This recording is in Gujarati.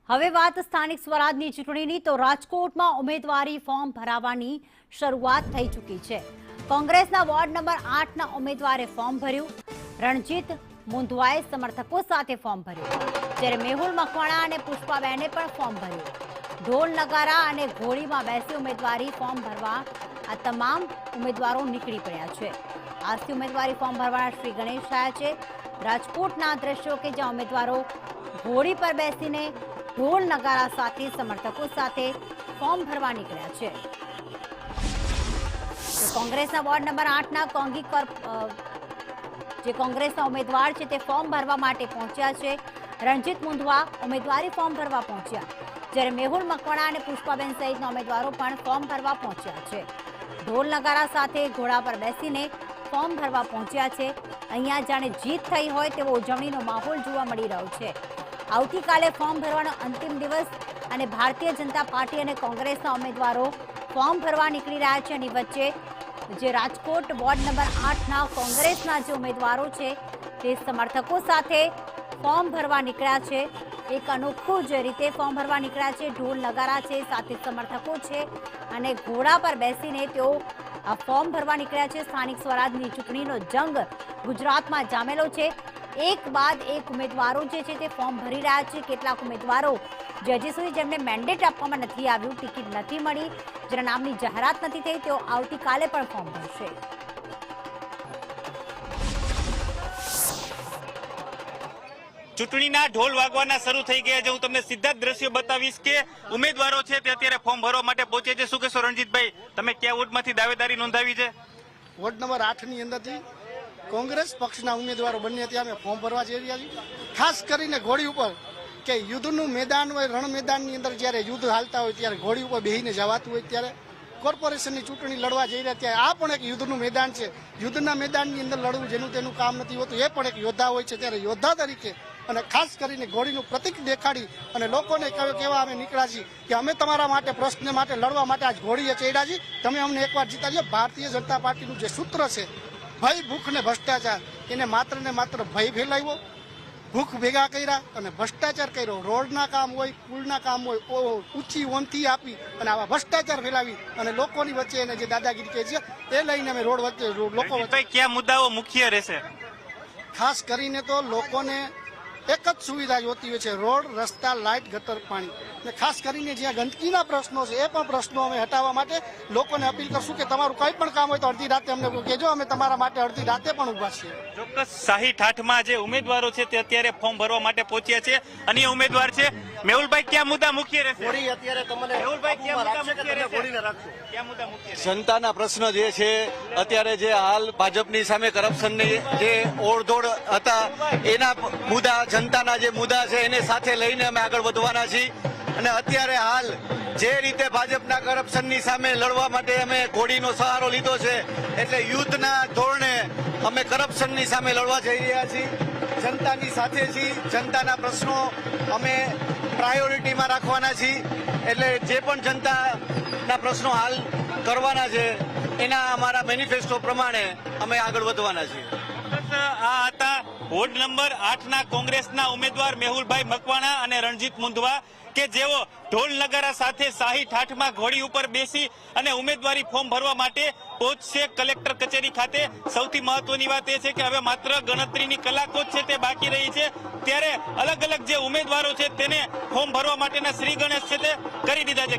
હવે વાત સ્થાનિક સ્વરાજની ચૂંટણીની તો રાજકોટમાં ઉમેદવારી ફોર્મ ભરાવાની શરૂઆત થઈ ચૂકી છે। કોંગ્રેસના વોર્ડ નંબર 8ના ઉમેદવારે ફોર્મ ભર્યું। રણજીત મુંધવાએ સમર્થકો સાથે ફોર્મ ભર્યું, જ્યારે મેહુલ મકવાણા અને પુષ્પાબેને પણ ફોર્મ ભર્યું। ઢોલ નગારા અને ઘોડીમાં બેસી ઉમેદવારી ફોર્મ ભરવા આ તમામ ઉમેદવારો નીકળી પડ્યા છે। આજથી ઉમેદવારી ફોર્મ ભરવાના શ્રી ગણેશ થયા છે। રાજકોટના દ્રશ્યો કે જ્યાં ઉમેદવારો ઘોડી પર બેસીને ઢોલ નગારા સાથે સમર્થકો સાથે ફોર્મ ભરવા નીકળ્યા છે। કોંગ્રેસના વોર્ડ નંબર 8ના કોંગી જે કોંગ્રેસના ઉમેદવાર છે તે ફોર્મ ભરવા માટે પહોંચ્યા છે। રણજીત મુંધવા ઉમેદવારી ફોર્મ ભરવા પહોંચ્યા, જ્યારે મેહુલ મકવાણા અને પુષ્પાબેન સહિતના ઉમેદવારો પણ ફોર્મ ભરવા પહોંચ્યા છે। ઢોલ નગારા સાથે ઘોડા પર બેસીને ફોર્મ ભરવા પહોંચ્યા છે। અહીંયા જાણે જીત થઈ હોય તેવો ઉજવણીનો માહોલ જોવા મળી રહ્યો છે। આવતીકાલે ફોર્મ ભરવાનો અંતિમ દિવસ અને ભારતીય જનતા પાર્ટી અને કોંગ્રેસના ઉમેદવારો ફોર્મ ભરવા નીકળી રહ્યા છે। અને વચ્ચે જે રાજકોટ વોર્ડ નંબર 8ના કોંગ્રેસના જે ઉમેદવારો છે તે સમર્થકો સાથે ફોર્મ ભરવા નીકળ્યા છે। એક અનોખું જ રીતે ફોર્મ ભરવા નીકળ્યા છે। ઢોલ નગારા છે, સાથે સમર્થકો છે અને ઘોડા પર બેસીને તેઓ આ ફોર્મ ભરવા નીકળ્યા છે। સ્થાનિક સ્વરાજની ચૂંટણીનો જંગ ગુજરાતમાં જામેલો છે। એક બાદ એક ઉમેદવારો જે છે તે ફોર્મ ભરી રહ્યા છે। કેટલાક ઉમેદવારો જે હજી સુધી જેમને મેન્ડેટ આપવામાં નથી આવ્યું, ટિકિટ નથી મળી, જેના નામની જાહેરાત નથી થઈ, તેઓ આવતીકાલે પણ ફોર્મ ભરશે। ચૂંટણીના ઢોલ વાગવાના શરૂ થઈ ગયા છે। હું તમને સીધા જ દ્રશ્યો બતાવીશ કે ઉમેદવારો છે તે અત્યારે ફોર્મ ભરવા માટે પહોંચે છે। શું કહેશો રણજીતભાઈ, તમે કયા વોર્ડમાંથી દાવેદારી નોંધાવી છે? વોર્ડ નંબર 8ની અંદરથી કોંગ્રેસ પક્ષના ઉમેદવારો બંને ત્યાં અમે ફોર્મ ભરવા જઈ રહ્યા છીએ। ખાસ કરીને ઘોડી ઉપર કે યુદ્ધનું મેદાન હોય, રણ મેદાનની અંદર જ્યારે યુદ્ધ હાલતા હોય ત્યારે ઘોડી ઉપર બેસીને જવાતું હોય, ત્યારે કોર્પોરેશનની ચૂંટણી લડવા જઈ રહ્યા ત્યારે આ પણ એક યુદ્ધનું મેદાન છે। યુદ્ધના મેદાનની અંદર લડવું જેનું તેનું કામ નથી હોતું, એ પણ એક યોદ્ધા હોય છે। ત્યારે યોદ્ધા તરીકે અને ખાસ કરીને ઘોડીનું પ્રતિક દેખાડી અને લોકોને કહેવા અમે નીકળ્યા છીએ કે અમે તમારા માટે પ્રશ્ન માટે લડવા માટે આજ ઘોડીએ ચડ્યા છીએ, તમે અમને એકવાર જીતાડજો। ભારતીય જનતા પાર્ટીનું જે સૂત્ર છે ભય, ભૂખ ને ભ્રષ્ટાચાર, એને માત્ર ને માત્ર ભય ફેલાવ્યો, ભૂખ ભેગા કર્યા અને ભ્રષ્ટાચાર કર્યો। રોડના કામ હોય, પુલના કામ હોય, ઊંચી ઓનથી આપી અને આવા ભ્રષ્ટાચાર ફેલાવી અને લોકોની વચ્ચે એને જે દાદાગીરી કહે છે એ લઈને અમે રોડ વચ્ચે લોકો વચ્ચે કયા મુદ્દાઓ મુખ્ય રહેશે? ખાસ કરીને તો લોકોને એક જ સુવિધા જોતી હોય છે, રોડ, રસ્તા, લાઇટ, ગટર, પાણી। ને ખાસ કરીને જ્યાં ગંદકીના પ્રશ્નો છે એ પણ પ્રશ્નો અમે હટાવવા માટે લોકોને અપીલ કરશું કે તમારું કંઈ પણ કામ હોય તો અડધી રાતે અમને કહેજો, અમે તમારા માટે અડધી રાતે પણ ઊભા છીએ। ચોક્કસ 60-8માં જે ઉમેદવારો છે તે અત્યારે ફોર્મ ભરવા માટે પહોંચ્યા છે। અન્ય ઉમેદવાર છે મેહુલભાઈ, કયા મુદ્દા મુખ્ય રહેશે? મેહુલભાઈ, કયા મુદ્દા મુખ્ય રહેશે? જનતાના પ્રશ્ન જે છે અત્યારે જે હાલ ભાજપની સામે કરપ્શનની જે ઓળદોડ હતા એના મુદ્દા, જનતાના જે મુદ્દા છે એને સાથે લઈને અમે આગળ વધવાના છીએ। અને અત્યારે હાલ જે રીતે ભાજપના કરપ્શનની સામે લડવા માટે અમે ઘોડીનો સહારો લીધો છે, એટલે યુદ્ધના ધોરણે અમે કરપ્શનની સામે લડવા જઈ રહ્યા છીએ। જનતાની સાથે છીએ, જનતાના પ્રશ્નો અમે પ્રાયોરિટીમાં રાખવાના છીએ, એટલે જે પણ જનતાના પ્રશ્નો હાલ કરવાના છે એના અમારા મેનિફેસ્ટો પ્રમાણે અમે આગળ વધવાના છીએ। આ હતા વોર્ડ નંબર 8ના કોંગ્રેસના ઉમેદવાર મેહુલભાઈ મકવાણા અને રણજીત મુંધવા, કે જેઓ ઢોલ નગારા સાથે 60-8માં ઘોડી ઉપર બેસી અને ઉમેદવારી ફોર્મ ભરવા માટે પહોંચશે કલેક્ટર કચેરી ખાતે। સૌથી મહત્વની વાત એ છે કે હવે માત્ર ગણતરીની કલાકો જ છે તે બાકી રહી છે, ત્યારે અલગ અલગ જે ઉમેદવારો છે તેને ફોર્મ ભરવા માટેના શ્રી ગણેશ છે તે કરી દીધા છે।